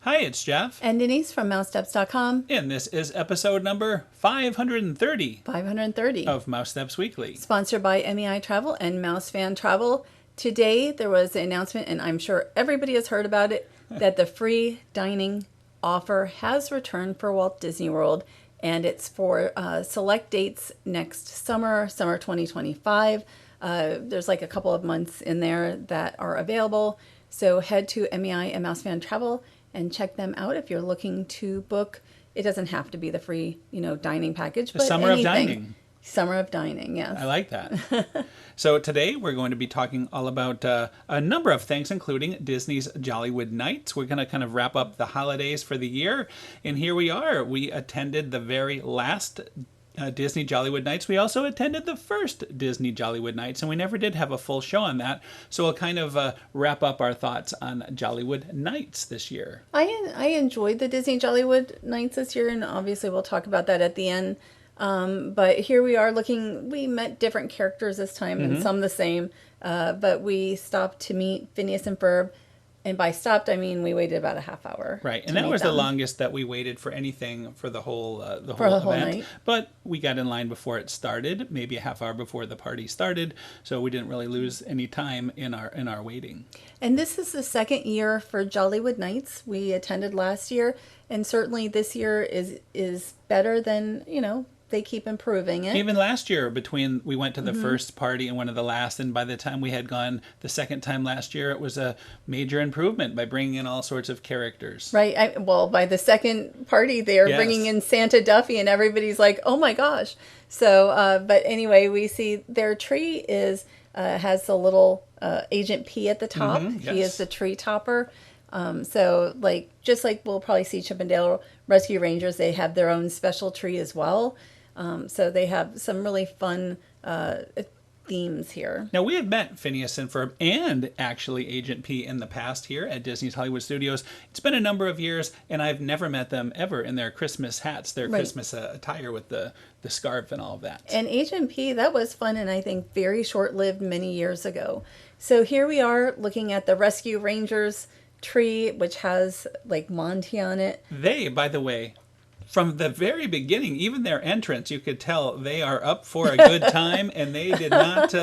Hi, it's Jeff. And Denise from Mousesteps.com. And this is episode number 530 of Mousesteps Weekly. Sponsored by MEI Travel and Mouse Fan Travel. Today there was an announcement, and I'm sure everybody has heard about it, that the free dining offer has returned for Walt Disney World. And it's for select dates next summer 2025. There's like a couple of months in there that are available. So head to MEI and Mouse Fan Travel and check them out if you're looking to book. It doesn't have to be the free, dining package, but Summer anything. of Dining. Summer of Dining, yes. I like that. So today we're going to be talking all about a number of things, including Disney's Jollywood Nights. We're going to kind of wrap up the holidays for the year. And here we are. We attended the very last Disney Jollywood Nights. We also attended the first Disney Jollywood Nights, and we never did have a full show on that. So we'll kind of wrap up our thoughts on Jollywood Nights this year. I enjoyed the Disney Jollywood Nights this year, and obviously we'll talk about that at the end. But here we are we met different characters this time, and some the same. But we stopped to meet Phineas and Ferb. And by stopped, I mean we waited about a half hour. Right, and that was the longest that we waited for anything for the whole whole event. night. But we got in line before it started, maybe a half hour before the party started, so we didn't really lose any time in our waiting. And this is the second year for Jollywood Nights. We attended last year, and certainly this year is better than they keep improving it. Even last year, we went to the first party and one of the last, and by the time we had gone the second time last year, it was a major improvement by bringing in all sorts of characters. Right. By the second party, they're bringing in Santa Duffy, and everybody's like, "Oh my gosh!" So, but anyway, we see their tree has the little Agent P at the top. Yes. He is the tree topper. So, just like we'll probably see Chip and Dale Rescue Rangers, they have their own special tree as well. So they have some really fun themes here. Now, we had met Phineas and Ferb and actually Agent P in the past here at Disney's Hollywood Studios. It's been a number of years, and I've never met them ever in their Christmas hats, their Christmas attire with the scarf and all of that. And Agent P, that was fun, and I think very short-lived many years ago. So here we are looking at the Rescue Rangers tree, which has Monty on it. They, by the way, from the very beginning, even their entrance, you could tell they are up for a good time, and they did not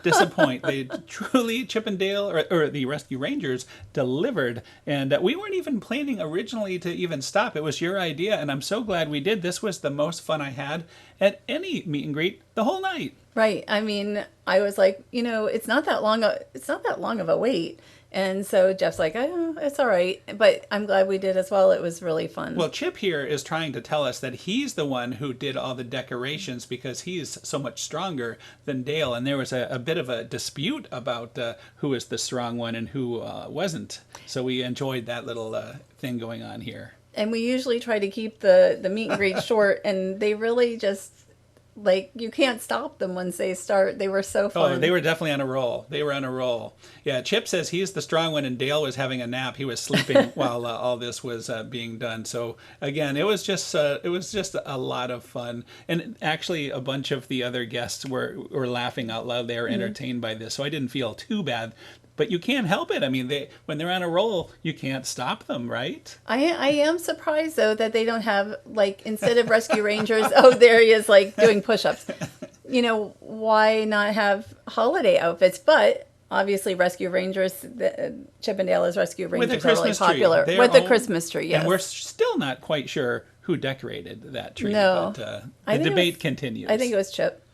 disappoint. They truly, Chip and Dale, or the Rescue Rangers, delivered. And we weren't even planning originally to even stop. It was your idea, and I'm so glad we did. This was the most fun I had at any meet and greet the whole night. Right. I mean, I was like, it's not that long of a wait. And so Jeff's like, oh, it's all right. But I'm glad we did as well. It was really fun. Well, Chip here is trying to tell us that he's the one who did all the decorations because he's so much stronger than Dale. And there was a bit of a dispute about who is the strong one and who wasn't. So we enjoyed that little thing going on here. And we usually try to keep the meet and greet short. And they really just... you can't stop them once they start. They were so fun. Oh, they were definitely on a roll. They were on a roll. Yeah, Chip says he's the strong one, and Dale was having a nap. He was sleeping while all this was being done. So again, it was just a lot of fun. And actually, a bunch of the other guests were laughing out loud. They were entertained by this, so I didn't feel too bad. But you can't help it. I mean, when they're on a roll, you can't stop them, right? I am surprised, though, that they don't have, instead of Rescue Rangers, there he is, doing push-ups. Why not have holiday outfits? But obviously, Rescue Rangers, Chip and Dale as Rescue Rangers are really popular. With the Christmas tree, yes. And we're still not quite sure who decorated that tree. No. But the debate continues. I think it was Chip.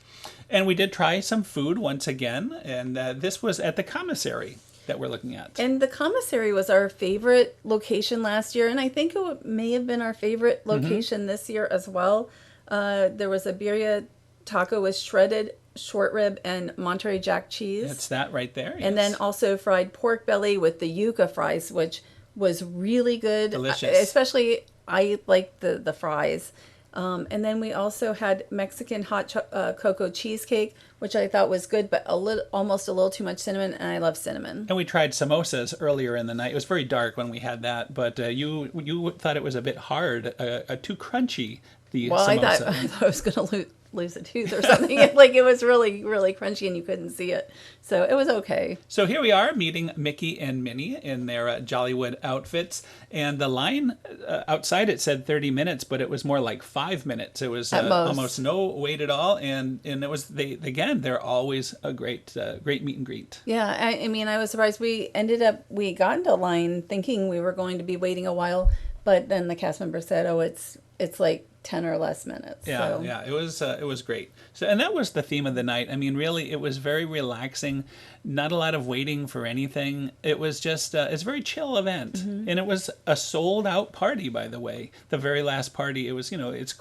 And we did try some food once again, and this was at the commissary that we're looking at. And the commissary was our favorite location last year, and I think it may have been our favorite location this year as well. There was a birria taco with shredded short rib and Monterey Jack cheese. It's that right there, yes. And then also fried pork belly with the yuca fries, which was really good. Delicious. Especially, I like the fries. And then we also had Mexican hot cocoa cheesecake, which I thought was good, but almost a little too much cinnamon, and I love cinnamon. And we tried samosas earlier in the night. It was very dark when we had that, but you thought it was a bit hard, too crunchy, the samosa. I thought I was going to lose a tooth or something. Like it was really, really crunchy and you couldn't see it. So it was okay. So here we are meeting Mickey and Minnie in their Jollywood outfits. And the line outside, it said 30 minutes, but it was more like 5 minutes. It was almost no wait at all. And it was, they're always a great meet and greet. Yeah, I mean, I was surprised. We got into line thinking we were going to be waiting a while, but then the cast member said, "Oh, it's like 10 or less minutes." Yeah, so. yeah, it was great. So, and that was the theme of the night. I mean, really, it was very relaxing. Not a lot of waiting for anything. It was just it's a very chill event, and it was a sold out party. By the way, the very last party, it was it's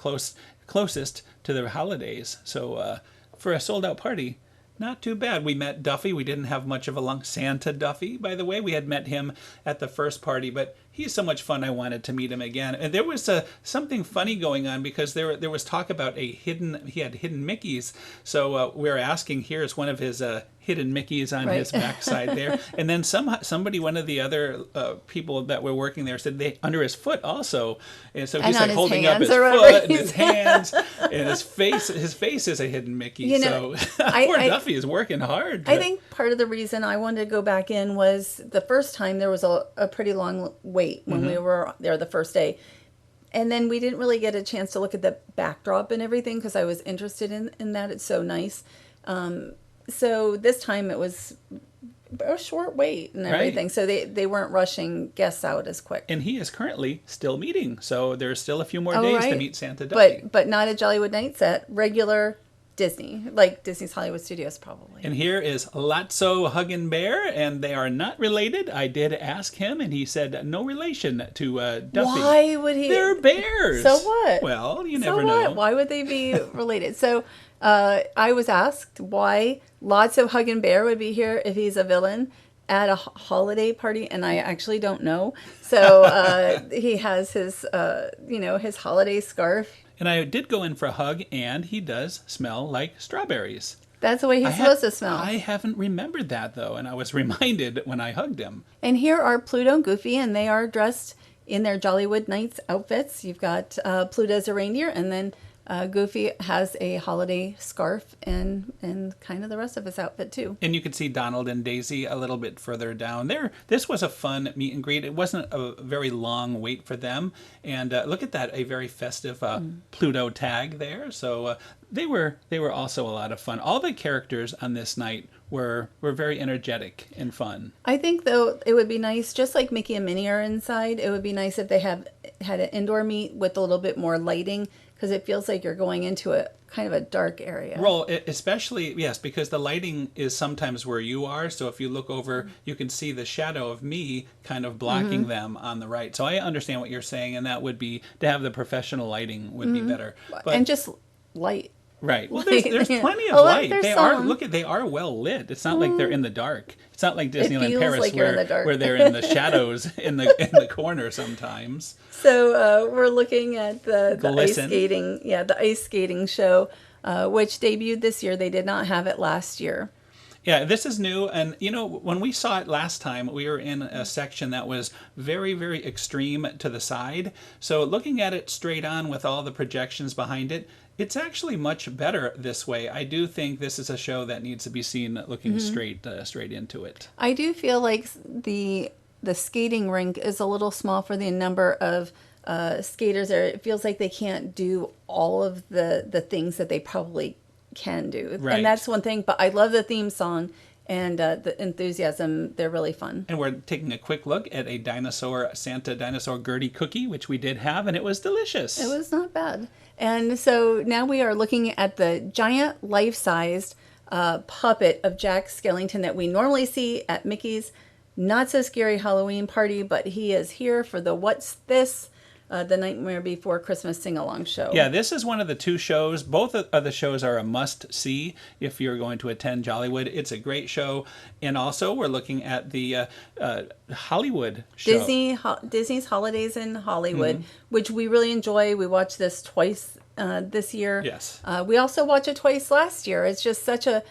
closest to the holidays. So for a sold out party. Not too bad. We met Duffy. We didn't have much of a long Santa Duffy, by the way. We had met him at the first party, but he's so much fun. I wanted to meet him again. And there was something funny going on because there was talk about he had hidden Mickeys. So we were asking, here's one of his hidden Mickeys on his backside there. And then somebody, one of the other people that were working there said under his foot also. And so he's like holding up his foot and his hands and his face. His face is a hidden Mickey. So poor Duffy is working hard. I think part of the reason I wanted to go back in was the first time there was a pretty long wait when we were there the first day. And then we didn't really get a chance to look at the backdrop and everything because I was interested in that. It's so nice. So this time it was a short wait and everything. Right. So they weren't rushing guests out as quick. And he is currently still meeting. So there's still a few more days to meet Santa Duffy. But not at Jollywood Nights, at regular Disney, like Disney's Hollywood Studios probably. And here is Lotso Huggin' Bear, and they are not related. I did ask him, and he said no relation to Duffy. Why would he? They're bears. So what? Well, you never know. Why would they be related? So I was asked why Lotso Huggin' Bear would be here if he's a villain at a holiday party, and I actually don't know. So he has his, his holiday scarf. And I did go in for a hug, and he does smell like strawberries. That's the way he's supposed to smell. I haven't remembered that, though, and I was reminded when I hugged him. And here are Pluto and Goofy, and they are dressed in their Jollywood Nights outfits. You've got Pluto as a reindeer, and then Goofy has a holiday scarf and kind of the rest of his outfit, too. And you could see Donald and Daisy a little bit further down there. This was a fun meet and greet. It wasn't a very long wait for them. And look at that, a very festive Pluto tag there. So they were also a lot of fun. All the characters on this night were very energetic and fun. I think, though, it would be nice, just like Mickey and Minnie are inside, it would be nice if they had an indoor meet with a little bit more lighting, because it feels like you're going into a kind of a dark area. Well, especially, yes, because the lighting is sometimes where you are. So if you look over, you can see the shadow of me kind of blocking them on the right. So I understand what you're saying, and that would be, to have the professional lighting would be better. But, and just light. Right. Well, there's plenty of light. They are well lit. It's not like they're in the dark. It's not like Disneyland Paris like where they're in the shadows in the corner sometimes. So we're looking at the ice skating. Yeah, the ice skating show, which debuted this year. They did not have it last year. Yeah, this is new, and when we saw it last time, we were in a section that was very, very extreme to the side. So looking at it straight on with all the projections behind it, it's actually much better this way. I do think this is a show that needs to be seen looking straight into it. I do feel like the skating rink is a little small for the number of skaters there. It feels like they can't do all of the things that they probably can do. Right. And that's one thing, but I love the theme song and the enthusiasm. They're really fun. And we're taking a quick look at a Santa dinosaur Gertie cookie, which we did have, and it was delicious. It was not bad. And so now we are looking at the giant life-sized puppet of Jack Skellington that we normally see at Mickey's Not So Scary Halloween Party, but he is here for the What's This? The Nightmare Before Christmas sing-along show. Yeah, this is one of the two shows. Both of the shows are a must-see if you're going to attend Jollywood. It's a great show. And also, we're looking at the Hollywood show. Disney's Holidays in Hollywood, which we really enjoy. We watched this twice this year. Yes. We also watched it twice last year. It's just such a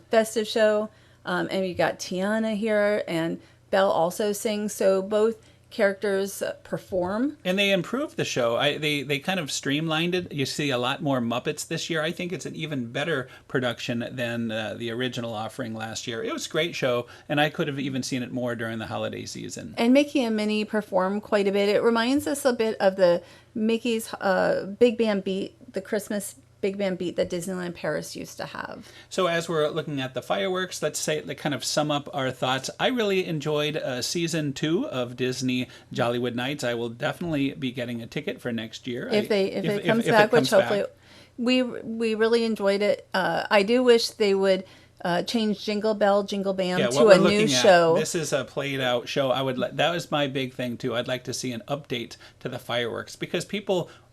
festive show. And you got Tiana here, and Belle also sings. So both characters perform. And they improved the show. They kind of streamlined it. You see a lot more Muppets this year. I think it's an even better production than the original offering last year. It was a great show, and I could have even seen it more during the holiday season. And Mickey and Minnie perform quite a bit. It reminds us a bit of the Mickey's Big Band Beat, the Christmas Big Band Beat that Disneyland Paris used to have. So as we're looking at the fireworks, let's kind of sum up our thoughts. I really enjoyed season 2 of Disney Jollywood Nights. I will definitely be getting a ticket for next year. If it comes back, which hopefully we really enjoyed it. I do wish they would change Jingle Bell, Jingle Band to a new show. This is a played out show. That was my big thing too. I'd like to see an update to the fireworks because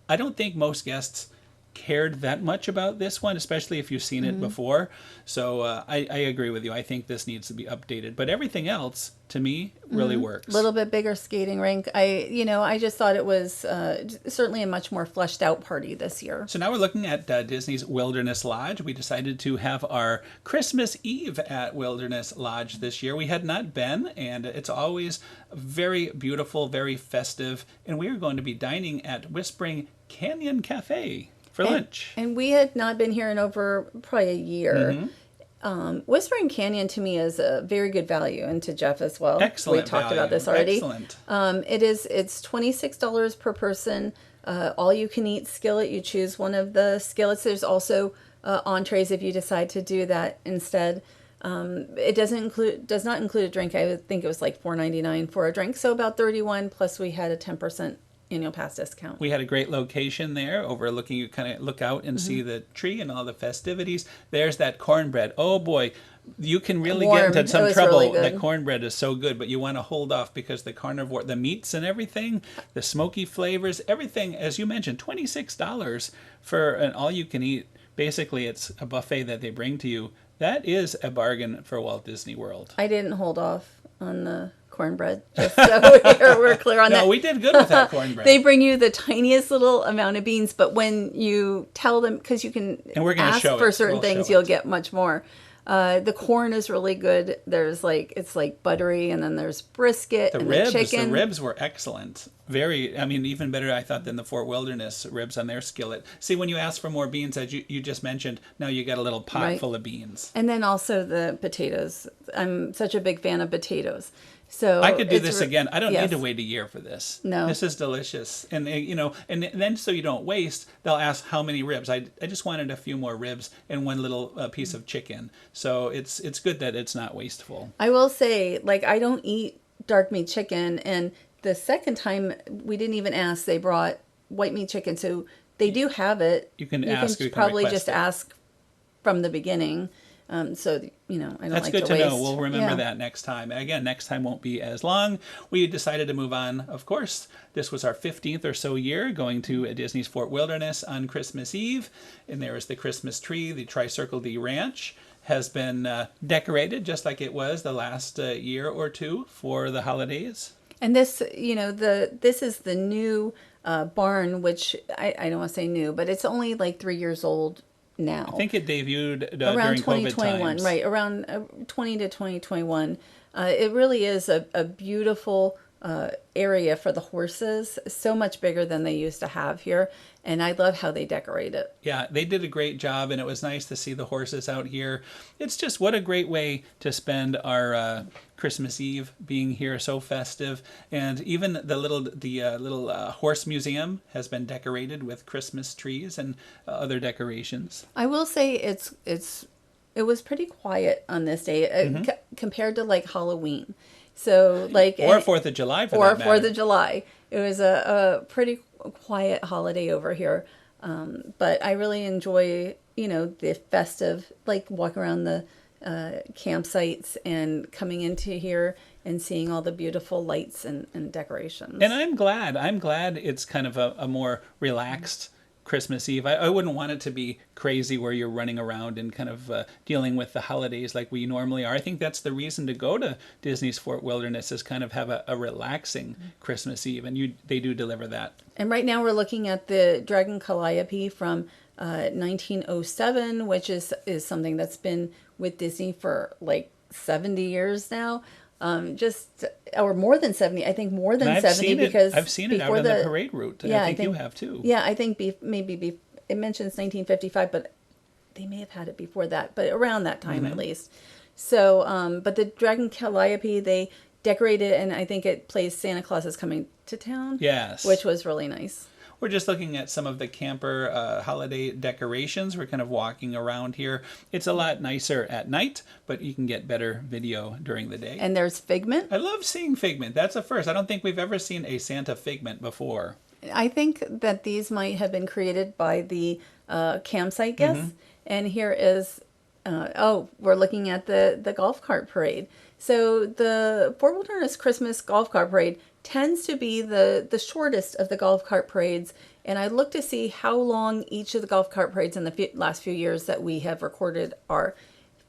I don't think most guests cared that much about this one, especially if you've seen it before. So I agree with you. I think this needs to be updated. But everything else, to me, really works. A little bit bigger skating rink. I just thought it was certainly a much more fleshed out party this year. So now we're looking at Disney's Wilderness Lodge. We decided to have our Christmas Eve at Wilderness Lodge this year. We had not been, and it's always very beautiful, very festive. And we are going to be dining at Whispering Canyon Cafe for lunch. And we had not been here in over probably a year. Whispering Canyon to me is a very good value, and to Jeff as well. Excellent. We talked about this already. Excellent. It's $26 per person. All you can eat skillet. You choose one of the skillets. There's also entrees if you decide to do that instead. It does not include a drink. I would think it was like $4.99 for a drink, so about $31. Plus we had a 10% annual pass discount. We had a great location there overlooking. You kind of look out and see the tree and all the festivities. There's that cornbread. Oh boy, you can really get into some trouble. Really that cornbread is so good, but you want to hold off because the meats and everything, the smoky flavors, everything, as you mentioned, $26 for an all-you-can-eat. Basically, it's a buffet that they bring to you. That is a bargain for Walt Disney World. I didn't hold off on the cornbread, just so we're clear on that. No, we did good with that cornbread. They bring you the tiniest little amount of beans, but when you tell them, because you can ask for certain things, you'll get much more. The corn is really good. It's like buttery, and then there's brisket and the chicken. The ribs were excellent. Even better, I thought, than the Fort Wilderness ribs on their skillet. See, when you ask for more beans, as you just mentioned, now you got a little pot full of beans. And then also the potatoes. I'm such a big fan of potatoes. So I could do this again. I don't need to wait a year for this. No. This is delicious. And and then so you don't waste, they'll ask how many ribs. I just wanted a few more ribs and one little piece of chicken. So it's good that it's not wasteful. I will say, I don't eat dark meat chicken, and the second time we didn't even ask, they brought white meat chicken. So they do have it. You can probably just ask from the beginning. I don't That's like to waste. That's good to know. We'll remember that next time. Again, next time won't be as long. We decided to move on. Of course, this was our 15th or so year going to Disney's Fort Wilderness on Christmas Eve. And there is the Christmas tree. The Tri-Circle D Ranch has been decorated just like it was the last year or two for the holidays. And this, this is the new barn, which I don't want to say new, but it's only 3 years old now. I think it debuted around during 2021, COVID times. right? Around 20 to 2021. It really is a beautiful area for the horses. So much bigger than they used to have here. And I love how they decorate it. Yeah, they did a great job, and it was nice to see the horses out here. It's just what a great way to spend our Christmas Eve, being here, so festive. And even the little horse museum has been decorated with Christmas trees and other decorations. I will say it was pretty quiet on this day compared to Halloween. So or 4th of July for that matter. Or 4th of July. It was a pretty quiet holiday over here. But I really enjoy, the festive, walk around the campsites and coming into here and seeing all the beautiful lights and decorations. And I'm glad it's kind of a more relaxed Christmas Eve. I wouldn't want it to be crazy where you're running around and kind of dealing with the holidays like we normally are. I think that's the reason to go to Disney's Fort Wilderness, is kind of have a relaxing Christmas Eve, and they do deliver that. And right now we're looking at the Dragon Calliope from 1907, which is something that's been with Disney for 70 years now. just or more than 70. I think more than And 70 because I've seen it out before on the parade route. yeah, I think you have too. Yeah, I think it mentions 1955, but they may have had it before that, but around that time at least. So, but the Dragon Calliope, they decorated, and I think it plays Santa Claus is Coming to Town. Yes. Which was really nice. We're just looking at some of the camper holiday decorations. We're kind of walking around here. It's a lot nicer at night, but you can get better video during the day. And there's Figment. I love seeing Figment. That's a first. I don't think we've ever seen a Santa Figment before. I think that these might have been created by the campsite guests. And here is, we're looking at the golf cart parade. So the Fort Wilderness Christmas Golf Cart Parade tends to be the shortest of the golf cart parades. And I looked to see how long each of the golf cart parades in the last few years that we have recorded are.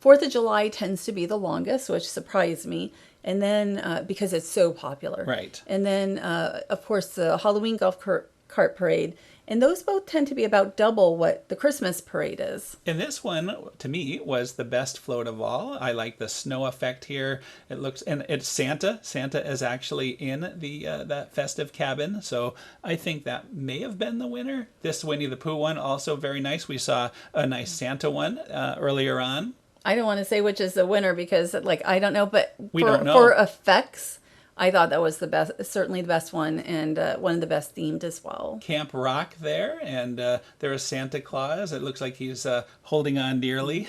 4th of July tends to be the longest, which surprised me. And then, because it's so popular. Right. And then, of course, the Halloween Golf Cart Parade. And those both tend to be about double what the Christmas parade is. And this one, to me, was the best float of all. I like the snow effect here. It looks, and it's Santa. Santa is actually in the that festive cabin. So I think that may have been the winner. This Winnie the Pooh one, also very nice. We saw a nice Santa one earlier on. I don't want to say which is the winner because, I don't know. But we don't know. For effects, I thought that was the best, certainly the best one, and one of the best themed as well. Camp Rock there, and there is Santa Claus. It looks like he's holding on dearly.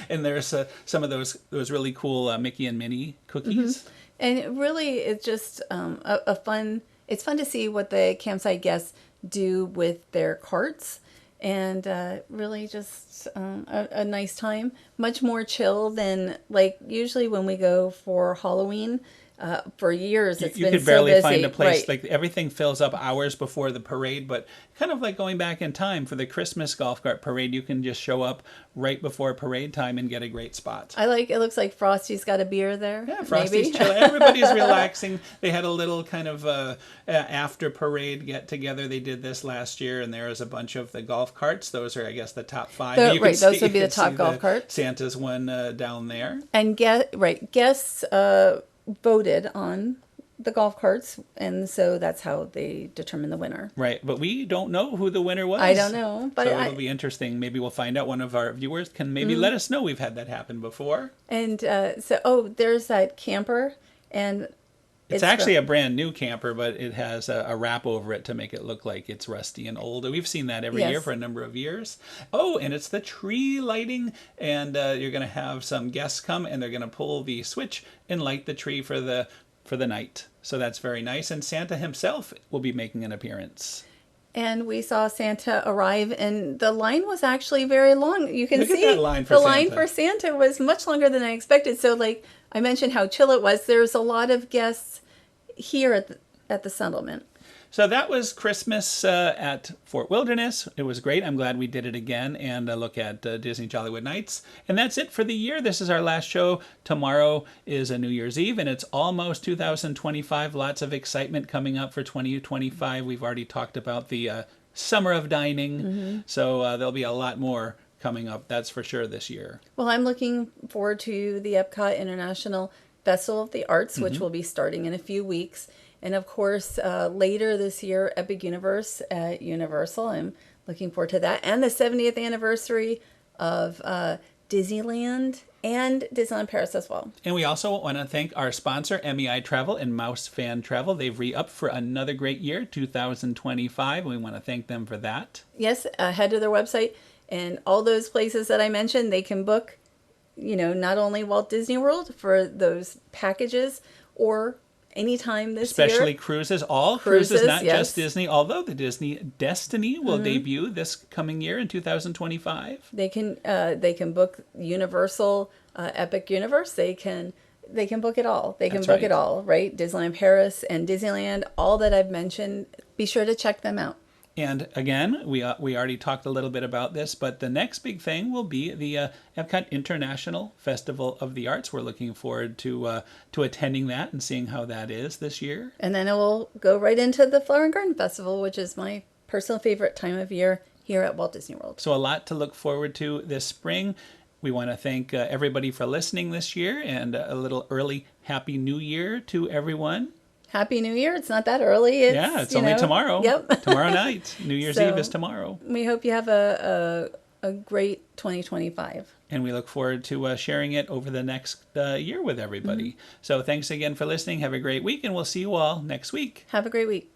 And there's some of those really cool Mickey and Minnie cookies. And it really, it's just a fun. It's fun to see what the campsite guests do with their carts, and really just a nice time. Much more chill than usually when we go for Halloween. For years, it's been so busy. You could barely find a place. Right. Everything fills up hours before the parade, but kind of like going back in time for the Christmas golf cart parade, you can just show up right before parade time and get a great spot. It looks like Frosty's got a beer there. Yeah, Frosty's chilling. Everybody's relaxing. They had a little kind of after parade get together. They did this last year, and there is a bunch of the golf carts. Those are, I guess, the top 5. Those would be the top golf carts. Santa's one down there. And guests voted on the golf carts, and so that's how they determine the winner. Right, but we don't know who the winner was. I don't know, but so it'll be interesting. Maybe we'll find out. One of our viewers can maybe let us know. We've had that happen before. And there's that camper, and it's actually a brand new camper, but it has a wrap over it to make it look like it's rusty and old. We've seen that every year for a number of years. Oh, and it's the tree lighting, and you're going to have some guests come, and they're going to pull the switch and light the tree for the night. So that's very nice. And Santa himself will be making an appearance. And we saw Santa arrive, and the line was actually very long. You can Look see at that line for Santa. Line for Santa was much longer than I expected. So, I mentioned how chill it was. There's a lot of guests here at the settlement. So that was Christmas at Fort Wilderness. It was great. I'm glad we did it again and look at Disney Jollywood Nights. And that's it for the year. This is our last show. Tomorrow is a New Year's Eve, and it's almost 2025. Lots of excitement coming up for 2025. We've already talked about the summer of dining, so there'll be a lot more coming up, that's for sure, this year. Well, I'm looking forward to the Epcot International Festival of the Arts, which will be starting in a few weeks. And of course, later this year, Epic Universe at Universal. I'm looking forward to that. And the 70th anniversary of Disneyland and Disneyland Paris as well. And we also want to thank our sponsor, MEI Travel and Mouse Fan Travel. They've re-upped for another great year, 2025. We want to thank them for that. Yes, head to their website. And all those places that I mentioned, they can book, not only Walt Disney World for those packages or anytime this year. Especially cruises. All cruises, not just Disney, although the Disney Destiny will debut this coming year in 2025. They can book Universal, Epic Universe. They can book it all. They can book it all, right? Disneyland Paris and Disneyland, all that I've mentioned. Be sure to check them out. And again, we already talked a little bit about this, but the next big thing will be the Epcot International Festival of the Arts. We're looking forward to attending that and seeing how that is this year. And then it will go right into the Flower and Garden Festival, which is my personal favorite time of year here at Walt Disney World. So a lot to look forward to this spring. We want to thank everybody for listening this year, and a little early Happy New Year to everyone. Happy New Year. It's not that early. It's only tomorrow. Yep. Tomorrow night. New Year's So, Eve is tomorrow. We hope you have a great 2025. And we look forward to sharing it over the next year with everybody. So thanks again for listening. Have a great week, and we'll see you all next week. Have a great week.